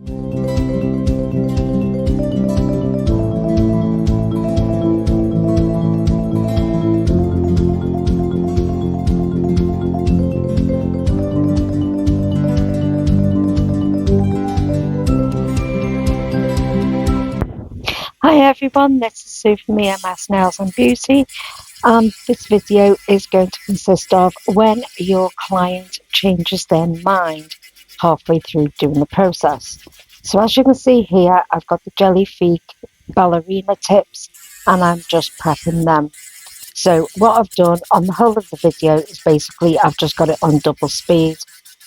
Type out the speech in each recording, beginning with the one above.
Hi everyone, this is Sue from ems.nails and beauty, and this video is going to consist of when your client changes their mind halfway through doing the process. So as you can see here, I've got the Gellifique ballerina tips and I'm just prepping them. So what I've done on the whole of the video is basically I've just got it on double speed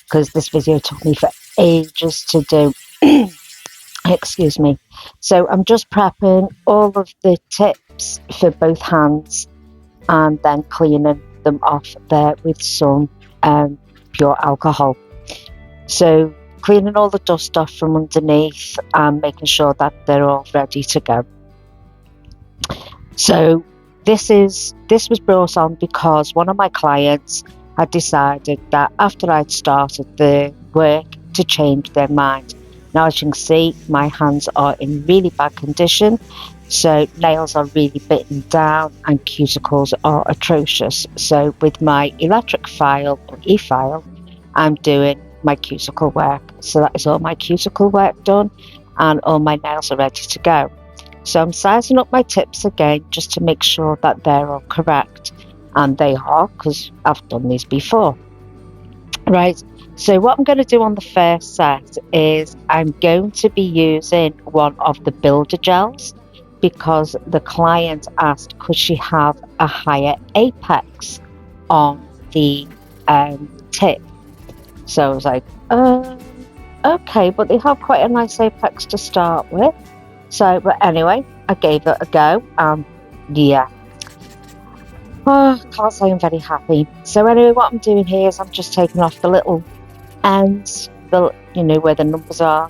because this video took me for ages to do. Excuse me. So I'm just prepping all of the tips for both hands and then cleaning them off there with some pure alcohol. So cleaning all the dust off from underneath and making sure that they're all ready to go. So this was brought on because one of my clients had decided that after I'd started the work to change their mind. Now, as you can see, my hands are in really bad condition, so nails are really bitten down and cuticles are atrocious. So with my electric file or e-file, I'm doing my cuticle work. So that is all my cuticle work done and all my nails are ready to go. So I'm sizing up my tips again just to make sure that they're all correct, and they are because I've done these before. Right, so what I'm going to do on the first set is I'm going to be using one of the builder gels because the client asked could she have a higher apex on the tip. So I was like, okay, but they have quite a nice apex to start with. So, but anyway, I gave it a go. Yeah. Oh, can't say I'm very happy. So anyway, what I'm doing here is I'm just taking off the little ends, where the numbers are,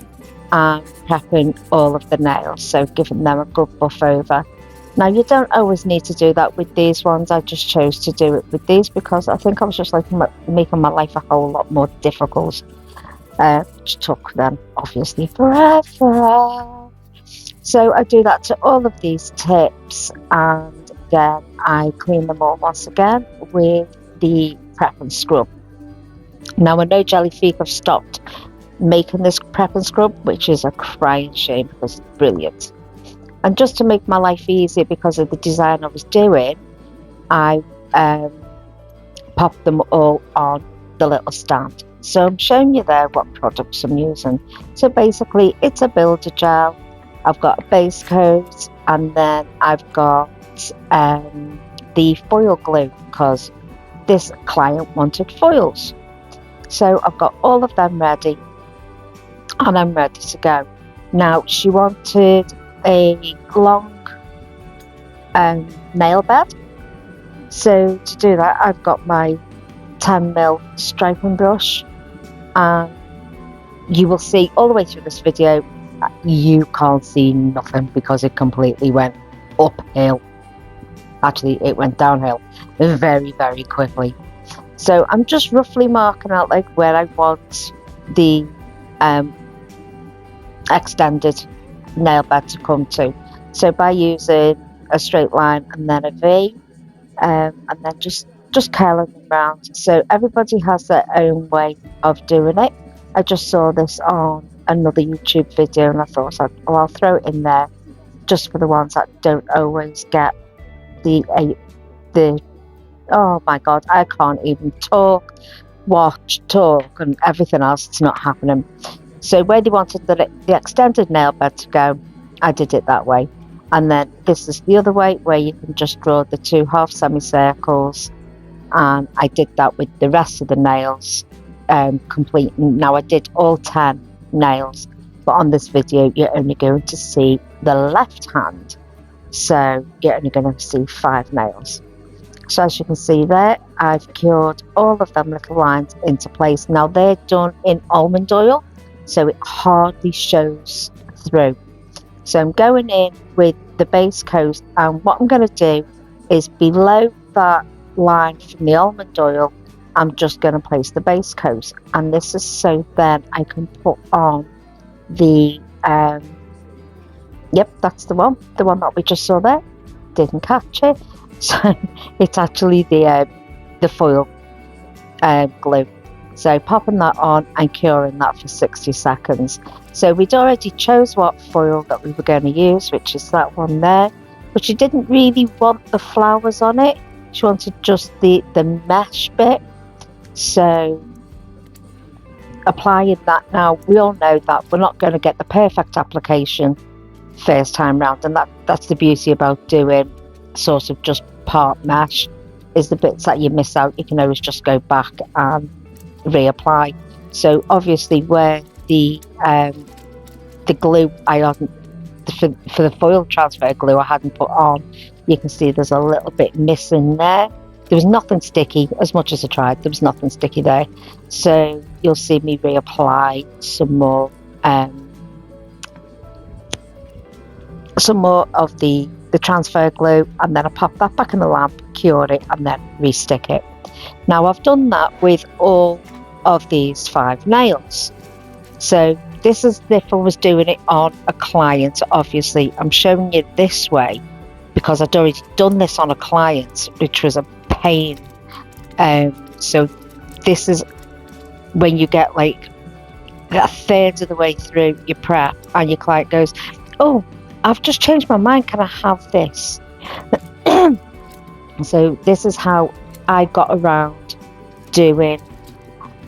and prepping all of the nails. So giving them a good buff over. Now you don't always need to do that with these ones. I just chose to do it with these because I think I was just like making my life a whole lot more difficult. Which took them obviously forever. So I do that to all of these tips, and then I clean them all once again with the prep and scrub. Now I know Gellifique have stopped making this prep and scrub, which is a crying shame because it's brilliant. And just to make my life easier because of the design I was doing, I popped them all on the little stand. So I'm showing you there what products I'm using. So basically it's a builder gel, I've got a base coat, and then I've got the foil glue because this client wanted foils. So I've got all of them ready and I'm ready to go. Now she wanted a long nail bed. So to do that I've got my 10mm striping brush, and you will see all the way through this video you can't see nothing because it completely went uphill. Actually it went downhill very quickly. So I'm just roughly marking out like where I want the extended nail bed to come to. So by using a straight line and then a V, and then just curling them round. So everybody has their own way of doing it. I just saw this on another YouTube video and I thought I'll throw it in there just for the ones that don't always get the oh my god, I can't even talk and everything else. It's not happening. So where they wanted the extended nail bed to go, I did it that way. And then this is the other way where you can just draw the 2 half semicircles, and I did that with the rest of the nails complete. Now I did all 10 nails, but on this video you're only going to see the left hand, so you're only going to see 5 nails. So as you can see there, I've cured all of them little lines into place. Now they're done in almond oil, so it hardly shows through. So I'm going in with the base coat, and what I'm going to do is below that line from the almond oil, I'm just going to place the base coat, and this is so then I can put on the yep, that's the one that we just saw there. Didn't catch it. So it's actually the foil glue. So popping that on and curing that for 60 seconds. So we'd already chose what foil that we were going to use, which is that one there. But she didn't really want the flowers on it. She wanted just the mesh bit. So applying that now, we all know that we're not going to get the perfect application first time round, and that's the beauty about doing sort of just part mesh, is the bits that you miss out you can always just go back and reapply. So obviously where the glue I hadn't for the foil transfer glue I hadn't put on, you can see there's a little bit missing there. There was nothing sticky. As much as I tried, there was nothing sticky there. So you'll see me reapply some more of the transfer glue, and then I pop that back in the lamp, cure it, and then re-stick it. Now I've done that with all of these 5 nails. So this is if I was doing it on a client. Obviously I'm showing you this way because I'd already done this on a client, which was a pain. So this is when you get like a third of the way through your prep and your client goes, oh, I've just changed my mind, can I have this? So this is how I got around doing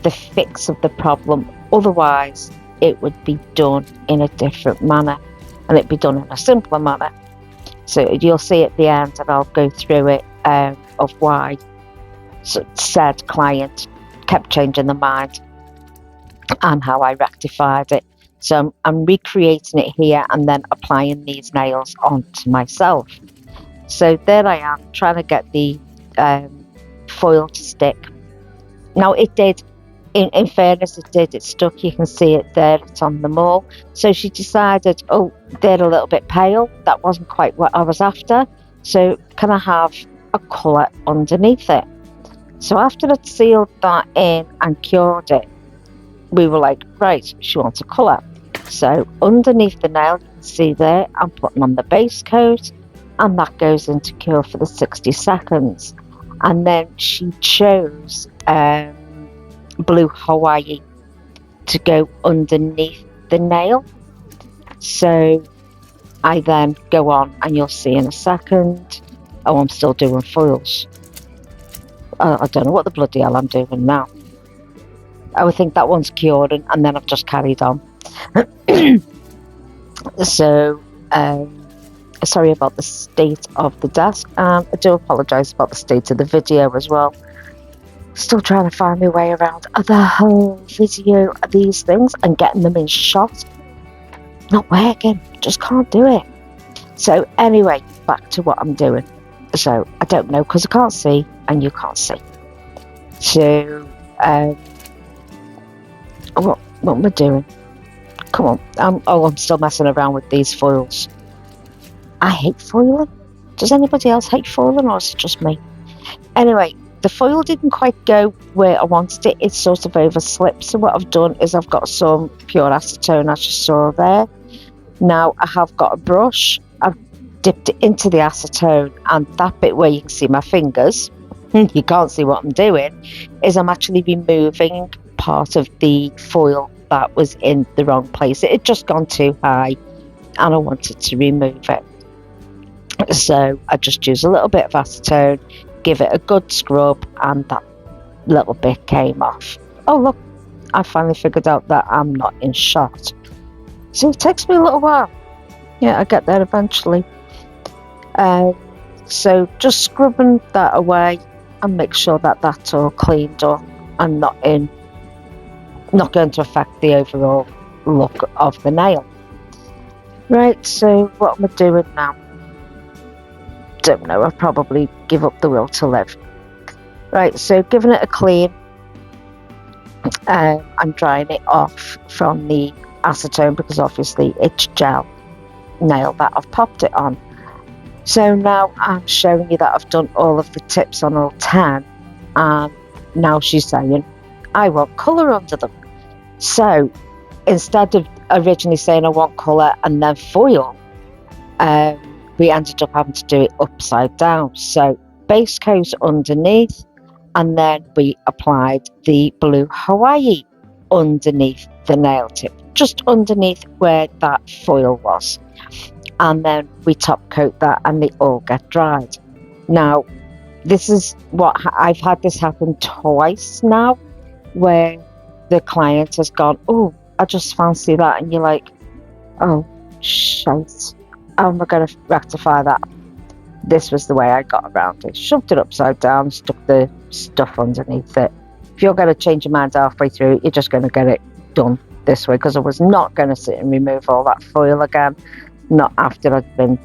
the fix of the problem. Otherwise it would be done in a different manner, and it'd be done in a simpler manner. So you'll see at the end, and I'll go through it of why said client kept changing their mind and how I rectified it. So I'm recreating it here and then applying these nails onto myself. So there I am, trying to get the foil to stick. Now it did, in fairness, it stuck. You can see it there, it's on the mole. So she decided, oh, they're a little bit pale. That wasn't quite what I was after. So can I have a colour underneath it? So after I'd sealed that in and cured it, we were like, right, she wants a colour. So underneath the nail, you can see there, I'm putting on the base coat, and that goes into cure for the 60 seconds. And then she chose blue Hawaii to go underneath the nail. So I then go on, and you'll see in a second. Oh, I'm still doing foils. I don't know what the bloody hell I'm doing now. I would think that one's curing, and then I've just carried on. So sorry about the state of the desk, and I do apologise about the state of the video as well. Still trying to find my way around the whole video of these things and getting them in shot. Not working, just can't do it. So anyway, back to what I'm doing. So I don't know, because I can't see and you can't see. So what am I doing? Come on, I'm still messing around with these foils. I hate foiling. Does anybody else hate foiling, or is it just me? Anyway, the foil didn't quite go where I wanted it. It sort of overslipped. So what I've done is I've got some pure acetone, as you saw there. Now I have got a brush. I've dipped it into the acetone, and that bit where you can see my fingers, you can't see what I'm doing, is I'm actually removing part of the foil that was in the wrong place. It had just gone too high and I wanted to remove it. So I just use a little bit of acetone, give it a good scrub, and that little bit came off. Oh look, I finally figured out that I'm not in shot. So it takes me a little while. Yeah, I get there eventually. So just scrubbing that away and make sure that that's all cleaned up and not going to affect the overall look of the nail. Right, so what am I doing now? Don't know, I'll probably give up the will to live. Right, so giving it a clean, I'm drying it off from the acetone because obviously it's gel nail that I've popped it on. So now I'm showing you that I've done all of the tips on all 10, and now she's saying I want colour under them. So instead of originally saying I want colour and then foil, we ended up having to do it upside down. So base coat underneath, and then we applied the blue Hawaii underneath the nail tip, just underneath where that foil was. And then we top coat that and they all get dried. Now, this is what I've had this happen twice now, where the client has gone, oh, I just fancy that. And you're like, oh, shite. How am I going to rectify that? This was the way I got around it. Shoved it upside down, stuck the stuff underneath it. If you're going to change your mind halfway through, you're just going to get it done this way, because I was not going to sit and remove all that foil again, not after I'd been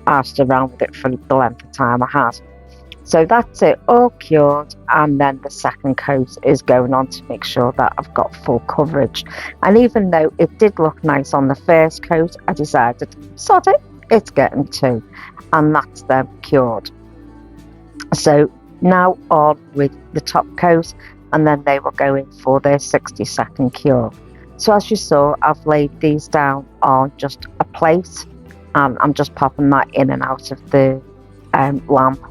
asked around with it for the length of time I had. So that's it, all cured, and then the second coat is going on to make sure that I've got full coverage. And even though it did look nice on the first coat, I decided, sod it, it's getting two, and that's them cured. So now on with the top coat, and then they will go in for their 60-second cure. So as you saw, I've laid these down on just a plate, and I'm just popping that in and out of the lamp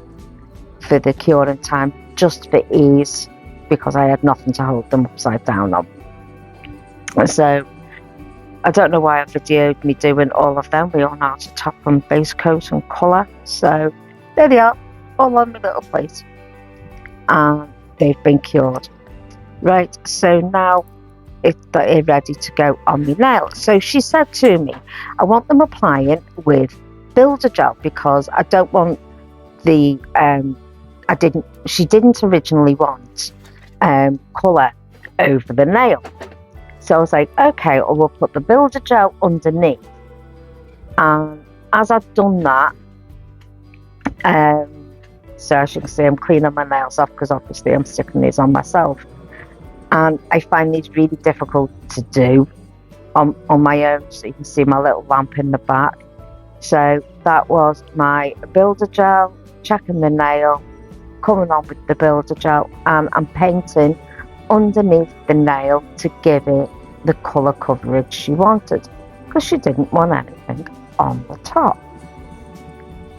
for the curing time, just for ease, because I had nothing to hold them upside down on. So I don't know why I videoed me doing all of them. We all know how to top and base coat and colour. So there they are, all on my little plate, and they've been cured. Right, so now they're ready to go on my nails. So she said to me, I want them applying with builder gel, because I don't want the she didn't originally want colour over the nail. So I was like, okay, well, we'll put the builder gel underneath. And as I've done that, so as you can see, I'm cleaning my nails off, because obviously I'm sticking these on myself. And I find these really difficult to do on my own. So you can see my little lamp in the back. So that was my builder gel, checking the nail, coming on with the builder gel, and I'm painting underneath the nail to give it the colour coverage she wanted, because she didn't want anything on the top.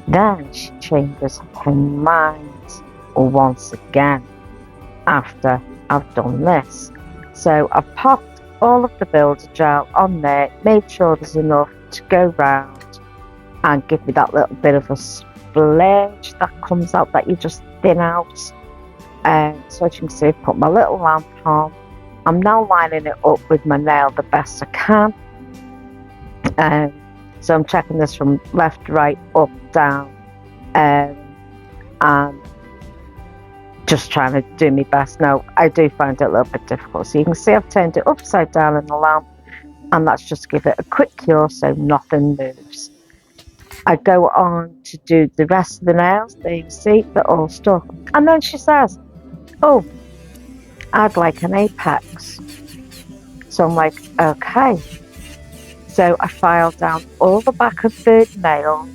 Then she changes her mind once again after I've done this. So I've popped all of the builder gel on there, made sure there's enough to go round and give me that little bit of a splurge that comes out that you just thin out. So as you can see, I've put my little lamp on. I'm now lining it up with my nail the best I can. So I'm checking this from left, right, up, down, and just trying to do my best. Now, I do find it a little bit difficult. So you can see I've turned it upside down in the lamp, and that's just to give it a quick cure so nothing moves. I go on to do the rest of the nails. There you see, they're all stuck. And then she says, oh, I'd like an apex. So I'm like, okay. So I filed down all the back of the nail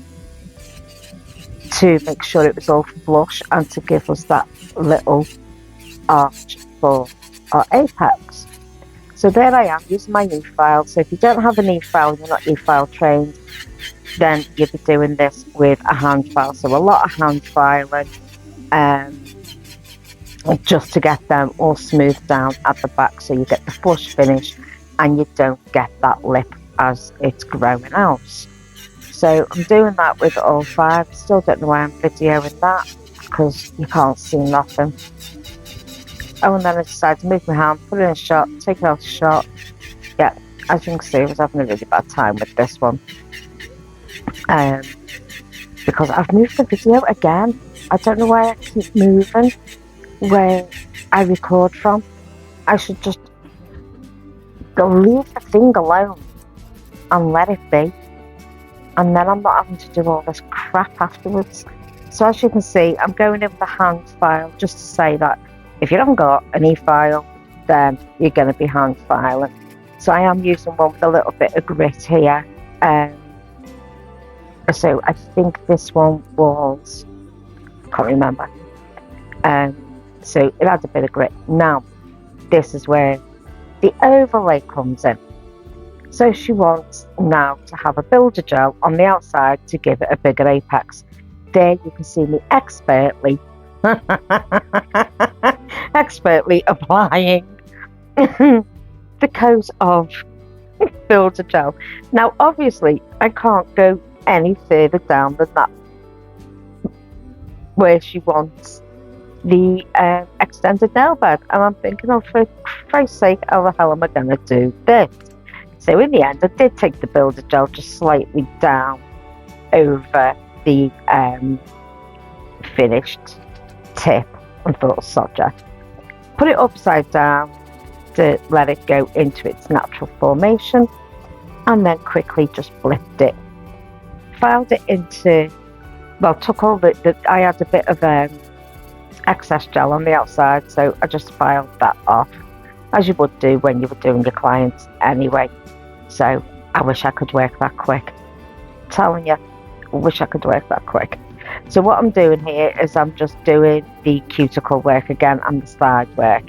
to make sure it was all flush and to give us that little arch for our apex. So there I am using my e-file. So if you don't have an e-file, you're not e-file trained, then you'll be doing this with a hand file. So a lot of hand filing, just to get them all smoothed down at the back, so you get the flush finish and you don't get that lip as it's growing out. So I'm doing that with all 5. Still don't know why I'm videoing that, because you can't see nothing. Oh, and then I decided to move my hand, put it in a shot, take it out of the shot. Yeah, as you can see, I was having a really bad time with this one. Because I've moved the video again. I don't know why I keep moving where I record from. I should just go leave the thing alone and let it be. And then I'm not having to do all this crap afterwards. So as you can see, I'm going in with the hand file, just to say that if you haven't got an e-file, then you're going to be hand filing. So I am using one with a little bit of grit here. So I think this one was, I can't remember. So it had a bit of grit. Now, this is where the overlay comes in. So she wants now to have a builder gel on the outside to give it a bigger apex. There you can see me expertly applying the coat of builder gel. Now obviously I can't go any further down than that where she wants the extended nail bed, and I'm thinking, oh, for Christ's sake, how the hell am I going to do this? So in the end I did take the builder gel just slightly down over the finished tip and thought, sodger, put it upside down to let it go into its natural formation, and then quickly just flipped it, filed it into, well, took all I had a bit of excess gel on the outside, so I just filed that off, as you would do when you were doing your clients anyway. So I wish I could work that quick. I'm telling you, I wish I could work that quick. So what I'm doing here is I'm just doing the cuticle work again and the side work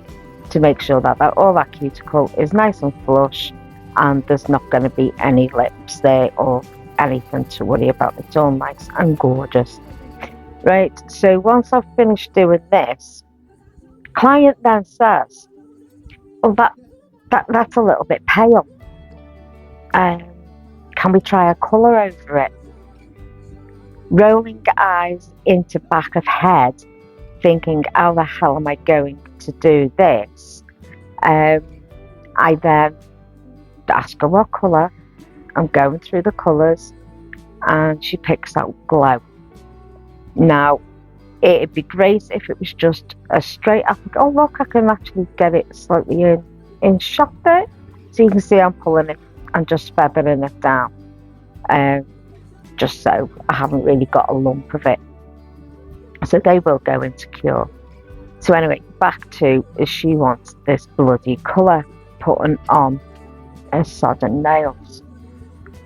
to make sure that all that cuticle is nice and flush and there's not going to be any lips there or anything to worry about. It's all nice and gorgeous. Right, so once I've finished doing this, client then says, oh, that's a little bit pale. Can we try a colour over it? Rolling eyes into back of head, thinking, how the hell am I going to do this? I then ask her what colour. I'm going through the colours and she picks out glow. Now, it'd be great if it was just a straight up, oh look, I can actually get it slightly in shot there. So you can see I'm pulling it and just feathering it down. Just so I haven't really got a lump of it. So they will go into cure. So anyway, back to she wants this bloody colour putting on her sodden nails.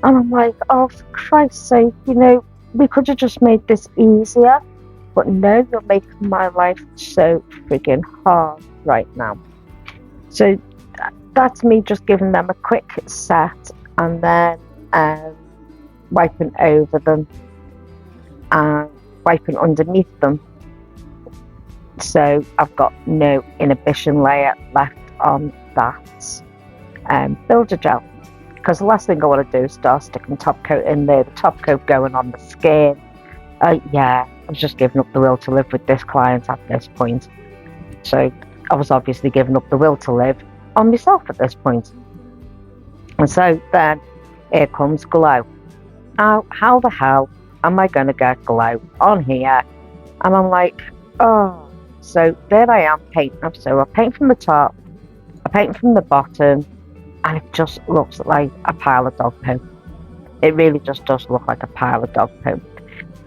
And I'm like, oh, for Christ's sake, we could have just made this easier. But no, you're making my life so friggin' hard right now. So that's me just giving them a quick set and then wiping over them and wiping underneath them. So I've got no inhibition layer left on that builder gel. Because the last thing I want to do is start sticking top coat in there, the top coat going on the skin. Yeah, I was just giving up the will to live with this client at this point. So I was obviously giving up the will to live on myself at this point. And so then here comes glow. Now, how the hell am I going to get glow on here? And I'm like, oh. So there I am painting. So I paint from the top, I paint from the bottom, and it just looks like a pile of dog poo. It really just does look like a pile of dog poo.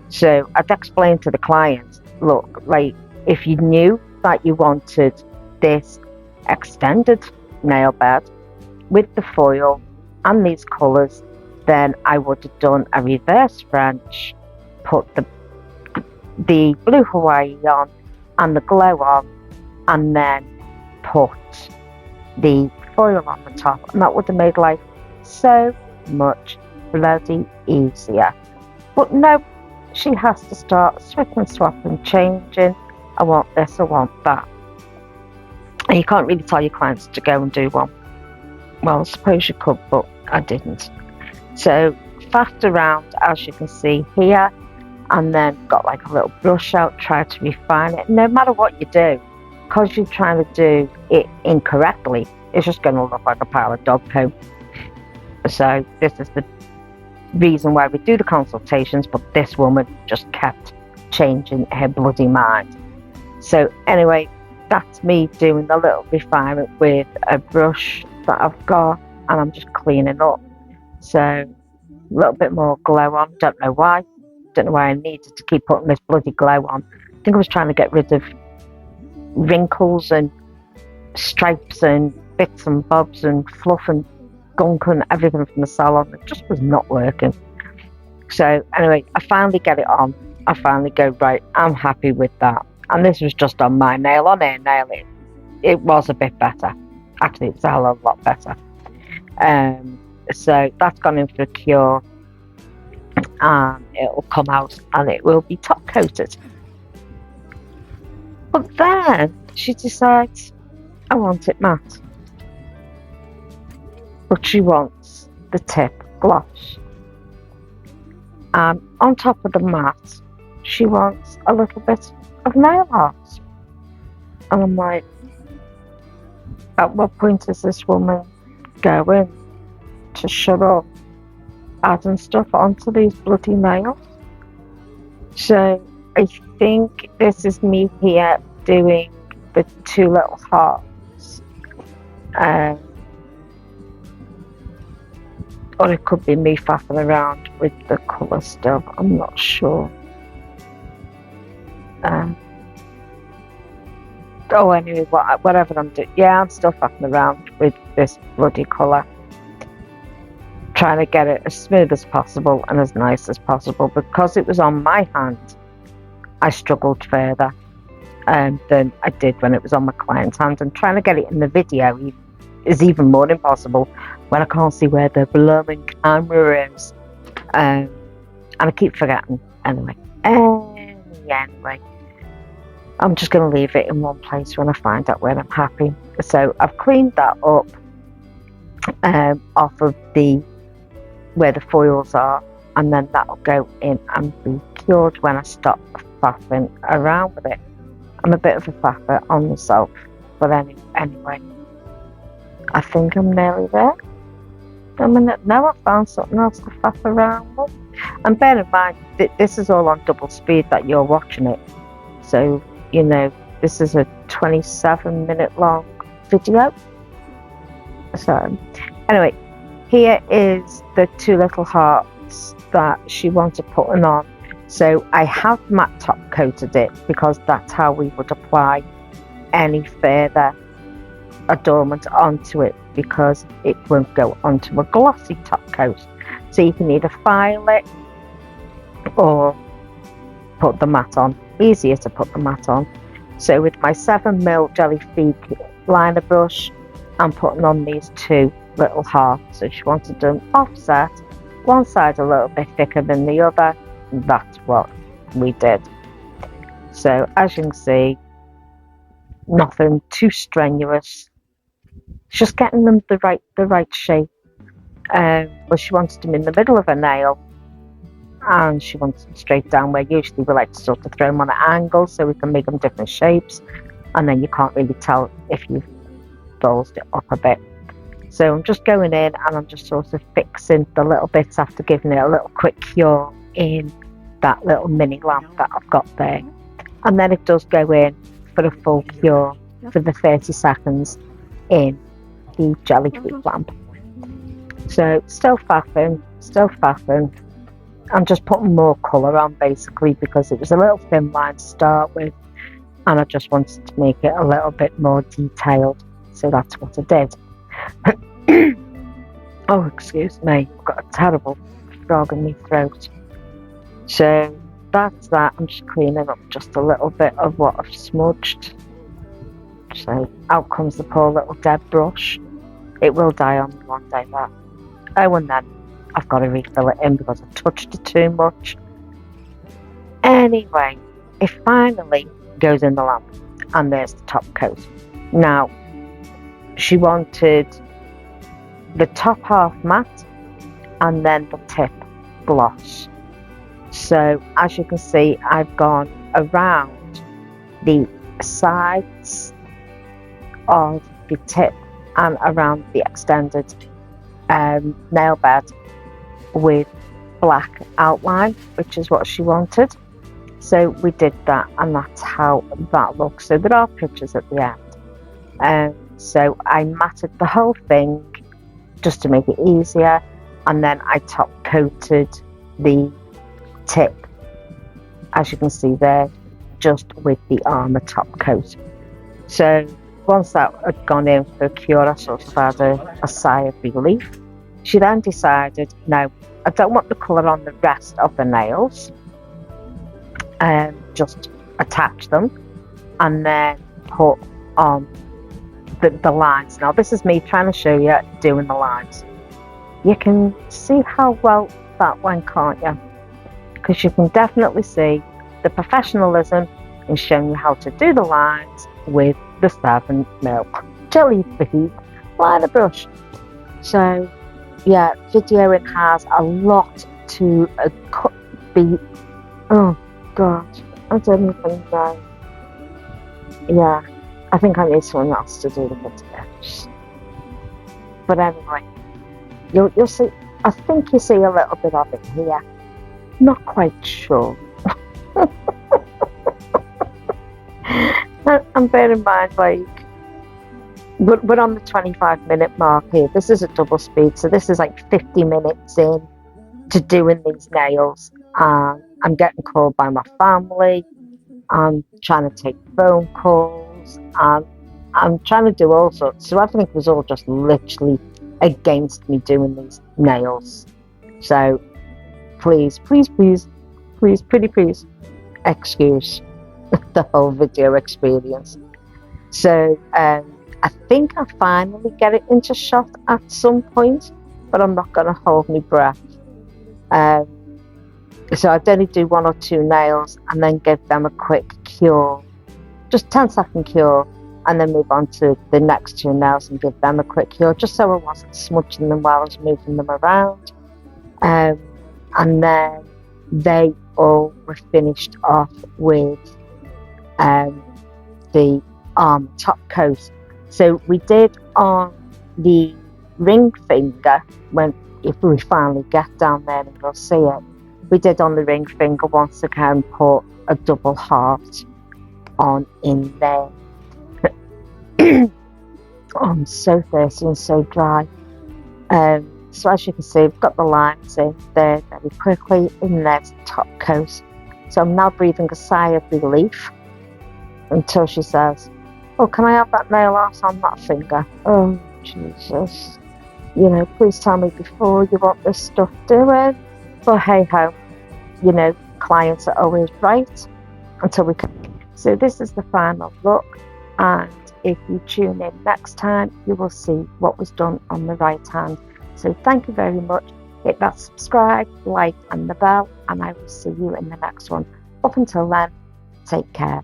So I'd explain to the client, look, like if you knew that you wanted this extended nail bed with the foil and these colours, then I would have done a reverse French, put the blue Hawaii on and the glow on, and then put the foil on the top, and that would have made life so much bloody easier. But no, she has to start swapping, changing. I want this, I want that. And you can't really tell your clients to go and do one. Well, I suppose you could, but I didn't. So faffed around, as you can see here, and then got like a little brush out, try to refine it. No matter what you do, because you're trying to do it incorrectly, it's just going to look like a pile of dog poo. So this is the reason why we do the consultations, but this woman just kept changing her bloody mind. So anyway, that's me doing the little refinement with a brush that I've got, and I'm just cleaning up. So a little bit more glow on, don't know why I needed to keep putting this bloody glow on. I think I was trying to get rid of wrinkles and stripes and bits and bobs and fluff and gunk and everything from the salon. It just was not working. So anyway, I finally get it on. I finally go, right, I'm happy with that. And this was just on my nail, on her nail. It was a bit better. Actually, it's a hell of a lot better. So that's gone in for a cure, and it'll come out and it will be top coated. But then she decides, I want it matte, but she wants the tip gloss, and on top of the matte she wants a little bit of nail art. And I'm like, at what point is this woman going to shut up adding stuff onto these bloody nails? So I think this is me here doing the two little hearts, or it could be me faffing around with the colour still, I'm not sure. Oh, anyway, whatever I'm doing, yeah, I'm still faffing around with this bloody colour, trying to get it as smooth as possible and as nice as possible. Because it was on my hand, I struggled further than I did when it was on my client's hand, and trying to get it in the video is even more impossible when I can't see where the blooming camera is, and I keep forgetting. Anyway, I'm just going to leave it in one place when I find out where I'm happy. So I've cleaned that up off of where the foils are, and then that'll go in and be cured when I stop faffing around with it. I'm a bit of a faffer on myself, but anyway, I think I'm nearly there. Now I've found something else to faff around with. And bear in mind that this is all on double speed that you're watching it. So, you know, this is a 27-minute long video. So, anyway, here is the two little hearts that she wanted putting on. So I have matte top coated it because that's how we would apply any further adornment onto it, because it won't go onto a glossy top coat. So you can either file it or put the matte on. Easier to put the matte on. So with my 7mm Gellifique liner brush, I'm putting on these two little hearts. So she wanted them offset, one side a little bit thicker than the other. That's what we did. So as you can see, nothing too strenuous, just getting them the right shape. But she wanted them in the middle of her nail, and she wants them straight down, where usually we like to sort of throw them on an angle so we can make them different shapes, and then you can't really tell if you've dolled it up a bit. So I'm just going in and I'm just sort of fixing the little bits after giving it a little quick cure in that little mini lamp that I've got there. And then it does go in for a full cure for the 30 seconds in the Gellifique lamp. So still faffing. I'm just putting more colour on basically, because it was a little thin line to start with and I just wanted to make it a little bit more detailed. So that's what I did. Oh, excuse me, I've got a terrible frog in my throat. So that's that. I'm just cleaning up just a little bit of what I've smudged. So out comes the poor little dead brush. It will die on me one day, that. Oh, and then I've got to refill it in because I touched it too much. Anyway, it finally goes in the lamp, and there's the top coat. Now, she wanted the top half matte and then the tip gloss. So as you can see, I've gone around the sides of the tip and around the extended nail bed with black outline, which is what she wanted. So we did that, and that's how that looks. So there are pictures at the end. So I matted the whole thing just to make it easier, and then I top coated the tip, as you can see there, just with the armour top coat. So once that had gone in for a cure, I sort of had a sigh of relief. She then decided, no, I don't want the colour on the rest of the nails, just attach them and then put on the lines. Now this is me trying to show you doing the lines. you can see how well that went, can't you? Because you can definitely see the professionalism in showing you how to do the lines with the 7mm Gellifique liner brush. So yeah, videoing has a lot to be. Oh god, I don't even know. Yeah, I think I need someone else to do the videos. But anyway, you'll see. I think you see a little bit of it here. Not quite sure. And bear in mind, like, we're on the 25-minute mark here. This is a double speed, so this is like 50 minutes in to doing these nails. I'm getting called by my family. I'm trying to take phone calls. I'm trying to do all sorts. So everything was all just literally against me doing these nails. So please, please, please, please, pretty please, excuse the whole video experience. So I think I finally get it into shot at some point, but I'm not going to hold my breath. So I'd only do 1 or 2 nails and then give them a quick cure, just 10-second cure, and then move on to the next 2 nails and give them a quick cure, just so I wasn't smudging them while I was moving them around. And then they all were finished off with the arm top coat. So we did on the ring finger, if we finally get down there and you'll see it, we did on the ring finger once again put a double heart on in there. Oh, I'm so thirsty and so dry. So as you can see, we've got the lines in there very quickly, and there's the top coat. So I'm now breathing a sigh of relief until she says, "Oh, can I have that nail art on that finger?" Oh, Jesus. You know, please tell me before you want this stuff doing. But hey ho, you know, clients are always right until we can. So this is the final look, and if you tune in next time, you will see what was done on the right hand. So thank you very much. Hit that subscribe, like, and the bell, and I will see you in the next one. Up until then, take care.